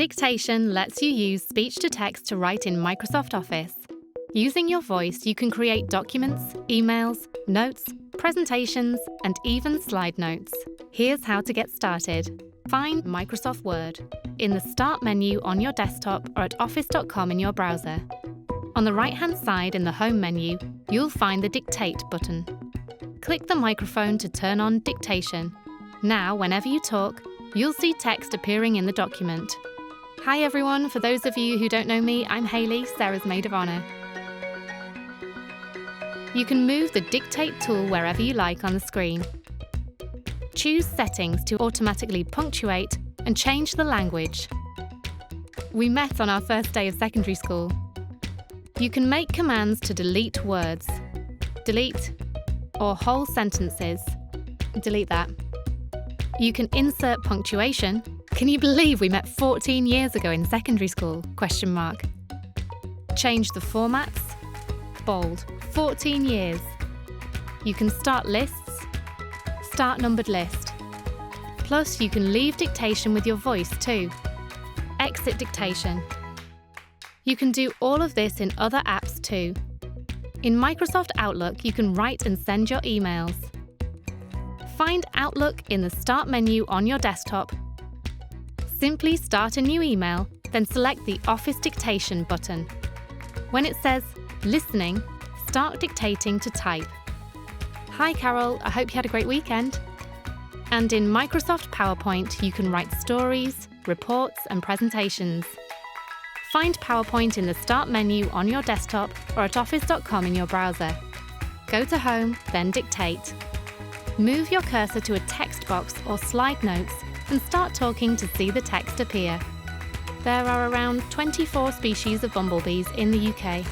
Dictation lets you use speech-to-text to write in Microsoft Office. Using your voice, you can create documents, emails, notes, presentations, and even slide notes. Here's how to get started. Find Microsoft Word in the Start menu on your desktop or at office.com in your browser. On the right-hand side in the Home menu, you'll find the Dictate button. Click the microphone to turn on Dictation. Now, whenever you talk, you'll see text appearing in the document. Hi everyone, for those of you who don't know me, I'm Hayley, Sarah's maid of honour. You can move the Dictate tool wherever you like on the screen. Choose Settings to automatically punctuate and change the language. We met on our first day of secondary school. You can make commands to delete words, delete, or whole sentences. Delete that. You can insert punctuation. Can you believe we met 14 years ago in secondary school? ? Change the formats. Bold. 14 years. You can start lists. Start numbered list. Plus, you can leave dictation with your voice too. Exit dictation. You can do all of this in other apps too. In Microsoft Outlook, you can write and send your emails. Find Outlook in the Start menu on your desktop. Simply start a new email, then select the Office Dictation button. When it says Listening, start dictating to type. Hi Carol, I hope you had a great weekend. And in Microsoft PowerPoint, you can write stories, reports, and presentations. Find PowerPoint in the Start menu on your desktop or at office.com in your browser. Go to Home, then Dictate. Move your cursor to a text box or slide notes and start talking to see the text appear. There are around 24 species of bumblebees in the UK.